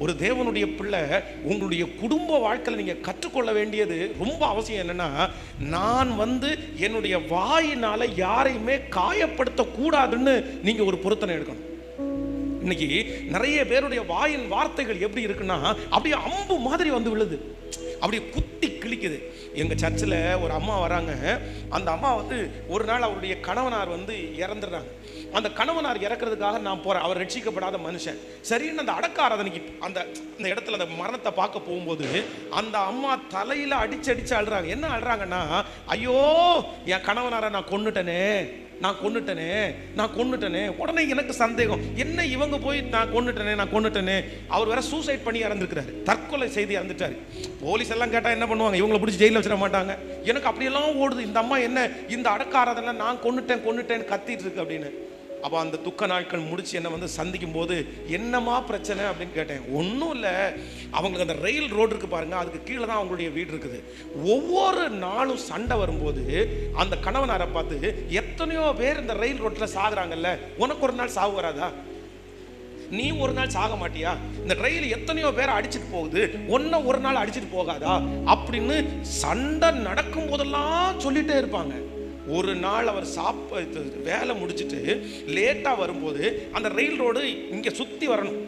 ஒரு தேவனுடைய பிள்ளை உங்களுடைய குடும்ப வாழ்க்கையில் நீங்கள் கற்றுக்கொள்ள வேண்டியது ரொம்ப அவசியம். என்னன்னா, நான் என்னுடைய வாயினால யாரையுமே காயப்படுத்தக்கூடாதுன்னு நீங்க ஒரு பொருத்தனை எடுக்கணும். இன்னைக்கு நிறைய பேருடைய வாயின் வார்த்தைகள் எப்படி இருக்குன்னா, அப்படியே அம்பு மாதிரி விழுது, அப்படியே குத்தி கிழிக்குது. எங்க சர்ச்சில் ஒரு அம்மா வராங்க. அந்த அம்மா ஒரு நாள் அவருடைய கணவனார் இறந்துடுறாங்க. அந்த கணவனார் இறக்கிறதுக்காக நான் போறேன். அவர் ரட்சிக்கப்படாத மனுஷன். சரின்னு அந்த அடக்க ஆராதனைக்கு அந்த இடத்துல அந்த மரணத்தை பார்க்க போகும்போது அந்த அம்மா தலையில அடிச்சு அழுறாங்க. என்ன அழுறாங்கன்னா, ஐயோ என் கணவனாரை நான் கொன்னுட்டனே. உடனே எனக்கு சந்தேகம், என்ன இவங்க போய் நான் கொன்னுட்டனே. அவர் வேற சூசைட் பண்ணி இறந்துருக்கிறாரு, தற்கொலை செய்து இறந்துட்டாரு. போலீஸ் எல்லாம் கேட்டா என்ன பண்ணுவாங்க, இவங்களை பிடிச்சி ஜெயிலில் வச்சிட மாட்டாங்க. எனக்கு அப்படியெல்லாம் ஓடுது, இந்த அம்மா என்ன இந்த அடக்க ஆராதனை நான் கொன்னுட்டேன்னு கத்திட்டு இருக்கு அப்படின்னு. அப்போ அந்த துக்க நாட்கள் முடிச்சு என்ன சந்திக்கும் போது என்னமா பிரச்சனை அப்படின்னு கேட்டேன். ஒன்றும் இல்லை, அவங்களுக்கு அந்த ரயில் ரோடு இருக்கு பாருங்க, அதுக்கு கீழே தான் அவங்களுடைய வீடு இருக்குது. ஒவ்வொரு நாளும் சண்டை வரும்போது அந்த கணவனாரை பார்த்து, எத்தனையோ பேர் இந்த ரயில் ரோட்டில் சாகுறாங்கல்ல, உனக்கு ஒரு நாள் சாவு வராதா? நீ ஒரு நாள் சாக மாட்டியா? இந்த ரயில் எத்தனையோ பேரை அடிச்சுட்டு போகுது, ஒன்ன ஒரு நாள் அடிச்சுட்டு போகாதா அப்படின்னு சண்டை நடக்கும் போதெல்லாம் சொல்லிட்டே இருப்பாங்க. ஒரு நாள் அவர் வேலை முடிச்சுட்டு லேட்டாக வரும்போது அந்த ரயில் ரோடு இங்கே சுற்றி வரணும்.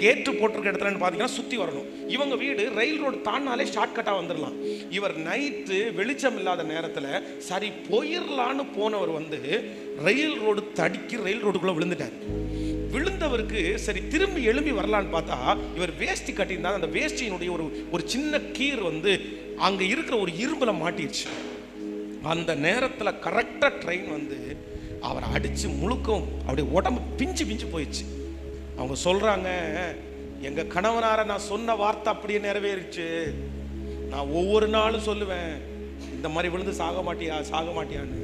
கேட்டு போட்டிருக்க இடத்துல பார்த்தீங்கன்னா சுற்றி வரணும். இவங்க வீடு ரயில் ரோடு தாண்டினாலே ஷார்ட்கட்டாக வந்துடலாம். இவர் நைட்டு வெளிச்சம் இல்லாத நேரத்தில் சரி போயிடலான்னு போனவர் ரயில் ரோடு தடிக்கி ரயில் ரோடுக்குள்ளே விழுந்துட்டார். விழுந்தவருக்கு சரி திரும்பி எழும்பி வரலான்னு பார்த்தா, இவர் வேஷ்டி கட்டியிருந்தாங்க. அந்த வேஷ்டியினுடைய ஒரு சின்ன கீர் அங்கே இருக்கிற ஒரு இரும்புல மாட்டிடுச்சு. அந்த நேரத்தில் கரெக்டாக ட்ரெயின் அவரை அடித்து முழுக்கும் அப்படியே உடம்பு பிஞ்சு போயிடுச்சு. அவங்க சொல்கிறாங்க, எங்கள் கணவனாரை நான் சொன்ன வார்த்தை அப்படியே நிறைவேறிச்சு. நான் ஒவ்வொரு நாளும் சொல்லுவேன், இந்த மாதிரி விழுந்து சாக மாட்டியான்னு.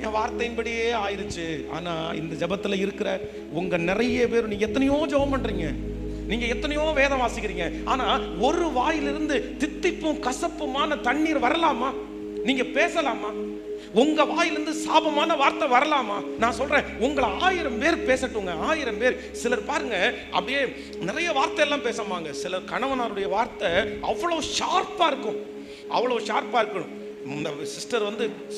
என் வார்த்தையின்படியே ஆயிடுச்சு. ஆனால் இந்த ஜபத்தில் இருக்கிற உங்கள் நிறைய பேர், நீங்கள் எத்தனையோ ஜபம் பண்ணுறீங்க, நீங்கள் எத்தனையோ வேதம் வாசிக்கிறீங்க, ஆனால் ஒரு வாயிலிருந்து தித்திப்பும் கசப்புமான தண்ணீர் வரலாமா? நீங்க பேசலாமா? உங்க வாயிலிருந்து சாபமான வார்த்தை வரலாமா? நான் சொல்றேன், உங்களை 1000 பேர் பேசட்டுங்க, 1000 பேர். சிலர் பாருங்க அப்படியே நிறைய வார்த்தை எல்லாம் பேசமாங்க. சிலர் கணவனாருடைய வார்த்தை அவ்வளவு ஷார்ப்பா இருக்கும், இந்த சிஸ்டர்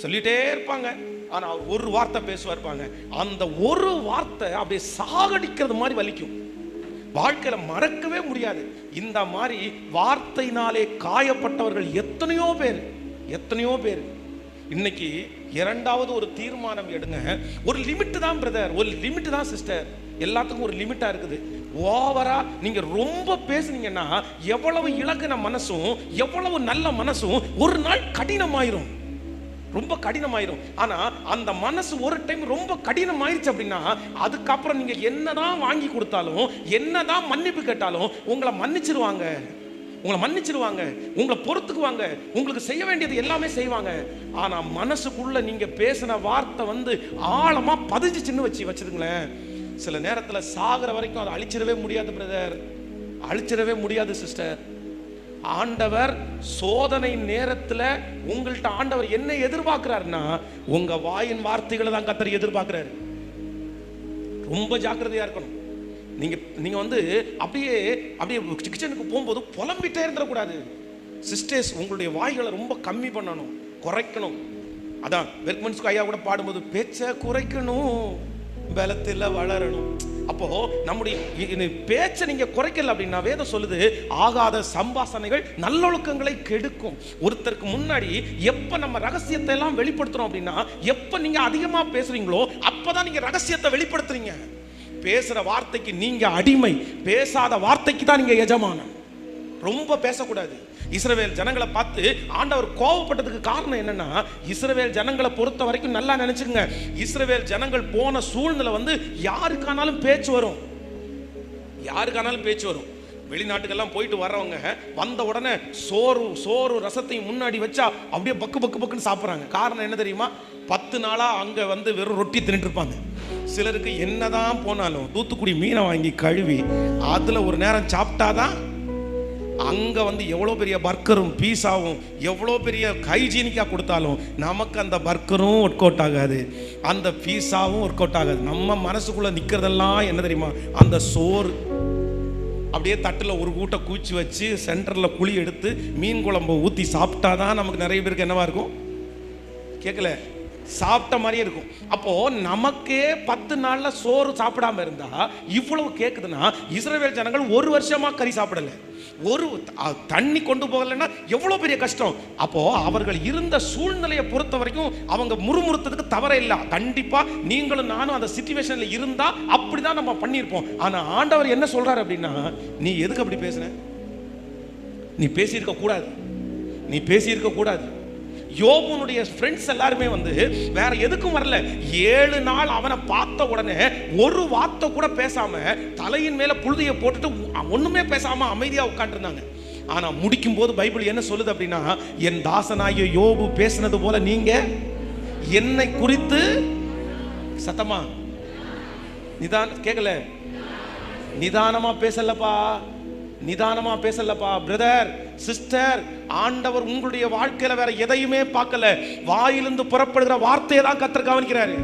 சொல்லிட்டே இருப்பாங்க, ஆனா அவர் ஒரு வார்த்தை பேசுவார்ப்பாங்க. அந்த ஒரு வார்த்தை அப்படியே சாகடிக்கிறது மாதிரி வலிக்கும். வாழ்க்கையில மறக்கவே முடியாது. இந்த மாதிரி வார்த்தையினாலே காயப்பட்டவர்கள் எத்தனையோ பேர். இன்னைக்கு இரண்டாவது ஒரு தீர்மானம் எடுங்க. ஒரு லிமிட் தான் பிரதர், ஒரு லிமிட் தான் சிஸ்டர், எல்லாத்துக்கும் ஒரு லிமிட்டா இருக்குது. ஓவரா நீங்க ரொம்ப பேசுனீங்கன்னா எவ்வளவு இலகுன மனசும் எவ்வளவு நல்ல மனசும் ஒரு நாள் கடினமாயிரும், ரொம்ப கடினமாயிரும். ஆனா அந்த மனசு ஒரு டைம் ரொம்ப கடினமாயிருச்சு அப்படின்னா, அதுக்கப்புறம் நீங்க என்னதான் வாங்கி கொடுத்தாலும், என்னதான் மன்னிப்பு கேட்டாலும் உங்களை மன்னிச்சிருவாங்க, உங்களை பொறுத்துக்குவாங்க, உங்களுக்கு செய்ய வேண்டியது எல்லாமே செய்வாங்க. ஆனா மனசுக்குள்ள நீங்க பேசின வார்த்தை ஆழமா பதிஞ்சிச்சுன்னு வச்சுதுங்களேன், சில நேரத்துல சாகிற வரைக்கும் அதை அழிச்சிடவே முடியாது பிரதர், அழிச்சிடவே முடியாது சிஸ்டர். ஆண்டவர் சோதனை நேரத்துல உங்கள்கிட்ட ஆண்டவர் என்ன எதிர்பார்க்கிறாருன்னா, உங்க வாயின் வார்த்தைகளை தான் கர்த்தர் எதிர்பார்க்கிறாரு. ரொம்ப ஜாக்கிரதையா இருக்கணும். நீங்க அப்படியே கிச்சனுக்கு போகும்போது புலம்பிட்டே இருந்துடக்கூடாது சிஸ்டர்ஸ். உங்களுடைய வாய்களை ரொம்ப கம்மி பண்ணணும், குறைக்கணும். அதான் வெர்க்மன்ஸ்க்கு ஐயா கூட பாடும்போது, பேச்சை குறைக்கணும், பலத்தில் வளரணும். அப்போ நம்முடைய பேச்சை நீங்க குறைக்கல அப்படின்னா, வேதம் சொல்லுது, ஆகாத சம்பாஷணைகள் நல்லொழுக்கங்களை கெடுக்கும். ஒருத்தருக்கு முன்னாடி எப்ப நம்ம ரகசியத்தை எல்லாம் வெளிப்படுத்துறோம் அப்படின்னா, எப்ப நீங்க அதிகமா பேசுறீங்களோ அப்பதான் நீங்க ரகசியத்தை வெளிப்படுத்துறீங்க. பேசுற வார்த்தைக்கு நீங்க அடிமை, பேசாத வார்த்தைக்கு தான் நீங்க எஜமானன். ரொம்ப பேசக்கூடாது. இஸ்ரவேல் ஜனங்களை பார்த்து ஆண்டவர் கோபப்பட்டதுக்கு காரணம் என்னன்னா, இஸ்ரவேல் ஜனங்களை பொறுத்த வரைக்கும் நல்லா நினைச்சுங்க, இஸ்ரவேல் ஜனங்கள் போன சூழ்நிலை யாருக்கானாலும் பேச்சு வரும். வெளிநாட்டுக்கெல்லாம் போயிட்டு வர்றவங்க வந்த உடனே சோறு ரசத்தையும் முன்னாடி வச்சா அப்படியே பக்குன்னு சாப்பிட்றாங்க. காரணம் என்ன தெரியுமா? 10 நாளா அங்க வெறும் ரொட்டி தின்னுட்டு இருப்பாங்க. சிலருக்கு என்னதான் போனாலும் தூத்துக்குடி மீனை வாங்கி கழுவி அதுல ஒரு நேரம் சாப்பிட்டாதான் அங்க எவ்வளோ பெரிய பர்கரும் பீஸாவும் எவ்வளோ பெரிய ஹைஜீனிக்கா கொடுத்தாலும் நமக்கு அந்த பர்கரும் ஒர்க் அவுட் ஆகாது, அந்த பீஸாவும் ஒர்க் அவுட் ஆகாது. நம்ம மனசுக்குள்ள நிற்கிறதெல்லாம் என்ன தெரியுமா? அந்த சோறு. அப்படியே தட்டில் ஒரு கூட்டை கூச்சி வச்சு சென்டரில் குழி எடுத்து மீன் குழம்பு ஊற்றி சாப்பிட்டாதான் நமக்கு நிறைய பேருக்கு என்னவா இருக்கும்? கேட்கல, சாப்பிட்ட மாதிரியே இருக்கும். அப்போ நமக்கே 10 நாள்ல சோறு சாப்பிடாம இருந்தா இவ்வளவு கேக்குதுன்னா, இஸ்ரவேல் ஜனங்கள் ஒரு வருஷமா கறி சாப்பிடல, ஒரு தண்ணி கொண்டு போகலைன்னா எவ்வளவு பெரிய கஷ்டம். அப்போ அவர்கள் இருந்த சூழ்நிலையை பொறுத்த வரைக்கும் அவங்க முறுமுறுத்ததுக்கு தவற இல்லை. கண்டிப்பா நீங்களும் நானும் அந்த சிச்சுவேஷன்ல இருந்தா அப்படிதான் நம்ம பண்ணியிருப்போம். ஆனா ஆண்டவர் என்ன சொல்றாரு அப்படின்னா, நீ எதுக்கு அப்படி பேசுன? நீ பேசியிருக்க கூடாது, நீ பேசியிருக்க கூடாது. யோபுனுடைய ஃப்ரெண்ட்ஸ் எல்லாருமே வந்து வேற எதுக்கும் வரல. 7 நாள் அவனை பார்த்த உடனே ஒரு வார்த்தை கூட பேசாம தலையின் மேல புழுதியை போட்டுட்டு ஒண்ணுமே பேசாம அமைதியா உட்கார்ந்துருந்தாங்க. ஆனா முடிக்கும் போது பைபிள் என்ன சொல்லுது அப்படின்னா, என் தாசனாகிய யோபு பேசினது போல நீங்க என்னை குறித்து சத்தமா கேட்கல, நிதானமா பேசலப்பா, நிதானமா பேசலப்பா. பிரதர் சிஸ்டர், ஆண்டவர் உங்களுடைய வாழ்க்கையில வேற எதையுமே பார்க்கல, வாயிலிருந்து புறப்படுகிற வார்த்தையை தான் கர்த்தர் கவனிக்கிறாரு.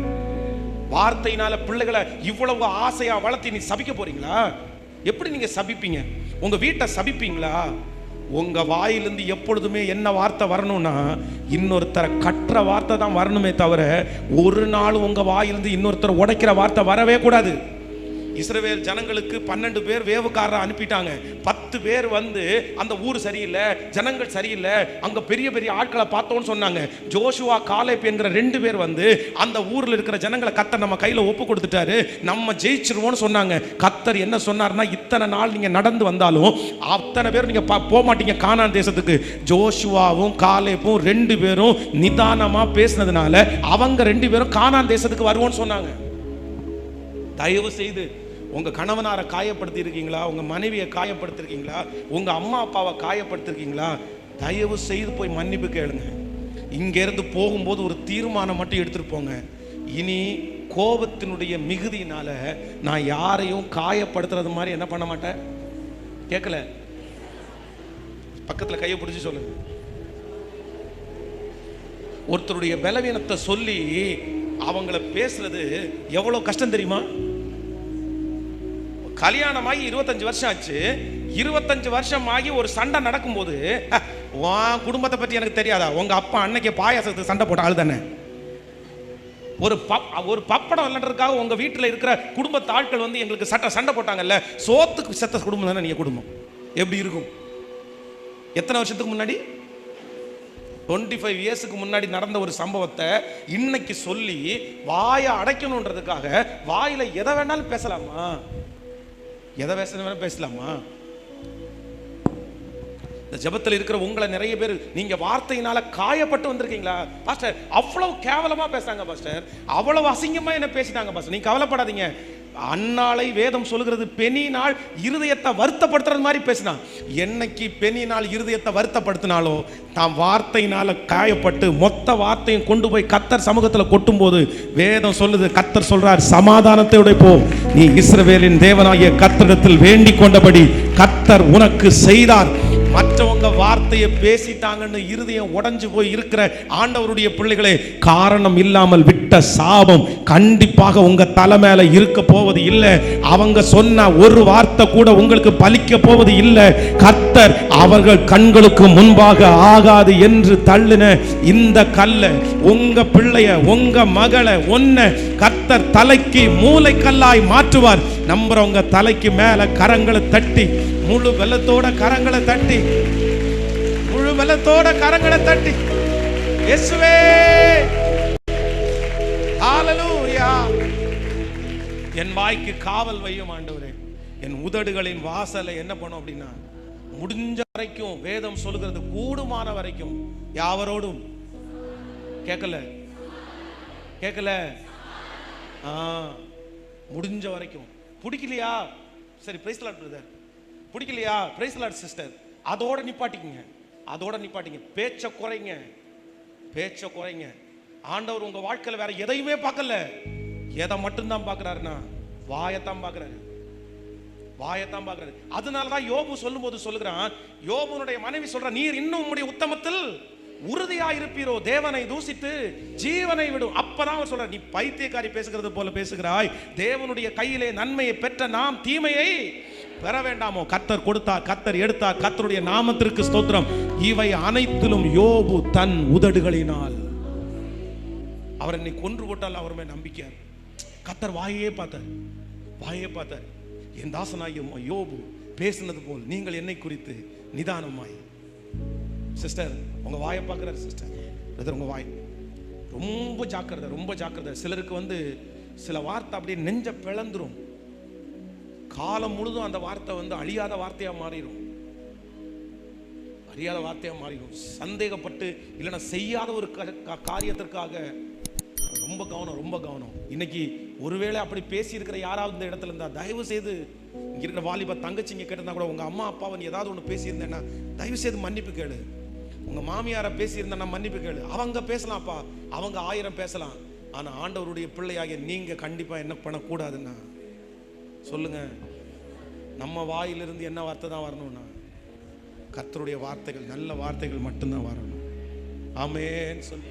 வார்த்தையினால பிள்ளைகளை இவ்வளவு ஆசையா வளர்த்தி நீ சபிக்க போறீங்களா? எப்படி நீங்க சபிப்பீங்க? உங்க வீட்டை சபிப்பீங்களா? உங்க வாயிலிருந்து எப்பொழுதுமே என்ன வார்த்தை வரணும்னா, இன்னொருத்தரை கற்ற வார்த்தை தான் வரணுமே தவிர ஒரு நாள் உங்க வாயிலிருந்து இன்னொருத்தரை உடைக்கிற வார்த்தை வரவே கூடாது. இஸ்ரவேல் ஜனங்களுக்கு 12 பேர் வேவுக்காரரை அனுப்பிட்டாங்க. 10 பேர் வந்து அந்த ஊர் சரியில்லை, ஜனங்கள் சரியில்லை, அங்க பெரிய பெரிய ஆட்களை பார்த்தோன்னு சொன்னாங்க. ஜோஷுவா காலேப் என்கிற 2 பேர் வந்து அந்த ஊர்ல இருக்கிற ஜனங்களை கர்த்தர் நம்ம கையில ஒப்பு கொடுத்துட்டாரு, நம்ம ஜெயிச்சிருவோம்னு சொன்னாங்க. கர்த்தர் என்ன சொன்னார்னா, இத்தனை நாள் நீங்க நடந்து வந்தாலும் அத்தனை பேர் நீங்க போக மாட்டீங்க கானான் தேசத்துக்கு. ஜோஷுவாவும் காலேப்பும் 2 பேரும் நிதானமா பேசினதுனால அவங்க 2 பேரும் கானான் தேசத்துக்கு வருவோம்னு சொன்னாங்க. தயவு செய்து உங்க கணவனாரை காயப்படுத்தி இருக்கீங்களா? உங்க மனைவியை காயப்படுத்திருக்கீங்களா? உங்க அம்மா அப்பாவை காயப்படுத்திருக்கீங்களா? தயவு செய்து போய் மன்னிப்பு கேளுங்க. இங்க இருந்து போகும்போது ஒரு தீர்மானம் மட்டும் எடுத்துட்டு போங்க, இனி கோபத்தினுடைய மிகுதியினால நான் யாரையும் காயப்படுத்துறது மாதிரி என்ன பண்ண மாட்டேன். கேட்கல, பக்கத்துல கையை பிடிச்சி சொல்லுங்க. ஒருத்தருடைய பலவீனத்தை சொல்லி அவங்கள பேசுறது எவ்வளவு கஷ்டம் தெரியுமா? கல்யாணமாகி 25 வருஷம் ஆச்சு. 25 வருஷம் ஆகி ஒரு சண்டை நடக்கும்போது, உன் குடும்பத்தை பற்றி எனக்கு தெரியாதா? உங்க அப்பா அன்னைக்கு பாயாசத்துக்கு சண்டை போட்ட ஆள் தானே. ஒரு பப்படம் விளையாடுறதுக்காக உங்க வீட்டில் இருக்கிற குடும்பத்து ஆட்கள் வந்து எங்களுக்கு சண்டை போட்டாங்கல்ல, சோத்துக்கு செத்த குடும்பம் தானே நீங்க குடும்பம். எப்படி இருக்கும்? எத்தனை வருஷத்துக்கு முன்னாடி? 25 இயர்ஸுக்கு முன்னாடி நடந்த ஒரு சம்பவத்தை இன்னைக்கு சொல்லி வாயை அடைக்கணுன்றதுக்காக வாயில எதை வேணாலும் பேசலாமா? எதை வேணாலும் பேசலாமா? இந்த ஜெபத்தில் இருக்கிற உங்களை நிறைய பேர் நீங்க வார்த்தையினால காயப்பட்டு வந்திருக்கீங்களா? பாஸ்டர் அவ்வளவு கேவலமா பேசுறாங்க பாஸ்டர், அவ்வளவு அசிங்கமா என்ன பேசிட்டாங்க பாஸ்டர். நீங்க கவலைப்படாதீங்க. அன்னாளை வேதம் சொல்லுகிறது பெனினால் இருதயத்தை வருத்தப்படுத்துறது மாதிரி பேசினான். என்னைக்கு பெனினால் இருதயத்தை வருத்தப்படுத்தினாலோ, தாம் வார்த்தையினால காயப்பட்டு மொத்த வார்த்தையும் கொண்டு போய் கர்த்தர் சமூகத்தில் கொட்டும் போது வேதம் சொல்லுது, கர்த்தர் சொல்றார், சமாதானத்தோட போ, நீ இஸ்ரவேலின் தேவனாகிய கர்த்தரிடத்தில் வேண்டிக் கொண்டபடி கர்த்தர் உனக்கு செய்தார். மற்றவங்க வார்த்தையை பேசிட்டாங்கன்னு இருதயம் உடைஞ்சு போய் இருக்கிற ஆண்டவருடைய பிள்ளைகளே, காரணம் இல்லாமல் விட்ட சாபம் கண்டிப்பாக உங்க தலை மேல இருக்க போவது இல்லை. அவங்க சொன்ன ஒரு வார்த்தை கூட உங்களுக்கு பலிக்க போவது இல்லை. கர்த்தர் அவர்கள் கண்களுக்கு முன்பாக ஆகாது என்று தள்ளின இந்த கல்லை, உங்க பிள்ளைய, உங்க மகளை, ஒன்ன கர்த்தர் தலைக்கு மூளைக்கல்லாய் மாற்றுவார். நம்புறவங்க தலைக்கு மேல கரங்களை தட்டி, முழு வெள்ளத்தோட கரங்களை தட்டி, முழு வெள்ளத்தோட கரங்களை தட்டி, இயேசுவே ஹalleluya. என் வாய்க்கு காவல் வையும் ஆண்டவரே, என் உதடுகளின் வாசலை என்ன பண்ணும் அப்படின்னா, முடிஞ்ச வரைக்கும் வேதம் சொல்லுகிறது கூடுமான வரைக்கும் யாவரோடும் கேட்கல முடிஞ்ச வரைக்கும். பிடிக்கலையா? சரி, பிரைஸ் தி லார்ட் பிரதர். பிடிக்கலையா? Praise the Lord sister. அதோட நிப்பாட்டிக்கங்க, அதோட நிப்பாட்டிங்க. பேச்ச குறைங்க. ஆண்டவர் உங்க வாழ்க்கையில வேற எதையுமே பார்க்கல. எதை மட்டும்தான் பார்க்கிறாருன்னா வாயத்தான் பார்க்கிறாரு. அதனாலதான் யோபு சொல்லும் போது சொல்லுகிறான், யோபுனுடைய மனைவி சொல்ற, நீர் இன்னும் உம்முடைய உத்தமத்தில் உறுதியாயிருப்பீரோ, தேவனை தூசித்து ஜீவனை விடும். அப்பதான் அவர் சொல்ற, நீ பைத்தியக்காரி பேசுகிறது போல பேசுகிறாய், தேவனுடைய கையிலே நன்மையை பெற்ற நாம் தீமையை பெற வேண்டாமோ? கர்த்தர் கொடுத்தார், கர்த்தர் எடுத்தார். கர்த்தருடைய நாமத்திற்கு ஸ்தோத்திரம். இவை அனைத்திலும் யோபு தன் உதடுகளினால். அவர் என்னை கொன்று போட்டால் அவர் மேல் நம்பிக்கையார். கர்த்தர் வாயே பார்த்தார். என் தாசனாகிய யோபு பேசினது போல் நீங்கள் என்னை குறித்து நிதானமாய். சிஸ்டர், உங்க வாயை பார்க்கிறார். சிஸ்டர், பிரதர், உங்க வாய் ரொம்ப ஜாக்கிரதை. சிலருக்கு சில வார்த்தை அப்படியே நெஞ்ச பிளந்துரும். காலம் முழுதும் அந்த வார்த்தை அழியாத வார்த்தையா மாறிடும். சந்தேகப்பட்டு இல்லைன்னா செய்யாத ஒரு காரியத்திற்காக ரொம்ப கவனம். இன்னைக்கு ஒருவேளை அப்படி பேசி இருக்கிற யாராவது இந்த இடத்துல இருந்தா தயவு செய்து இங்க இருக்கிற வாலிப தங்கச்சிங்க கேட்டிருந்தா கூட, உங்க அம்மா அப்பாவை நீ ஏதாவது ஒன்று பேசியிருந்தேன்னா தயவு செய்து மன்னிப்பு கேளு. உங்க மாமியாரை பேசியிருந்தா மன்னிப்பு கேளு. அவங்க பேசலாம்ப்பா, அவங்க 1000 பேசலாம். ஆனா ஆண்டவருடைய பிள்ளையாகிய நீங்க கண்டிப்பா என்ன பண்ணக்கூடாதுன்னா சொல்லுங்க. நம்ம வாயிலிருந்து என்ன வார்த்தை தான் வரணும்னா கர்த்தருடைய வார்த்தைகள், நல்ல வார்த்தைகள் மட்டும்தான் வரணும். ஆமென் சொல்லு.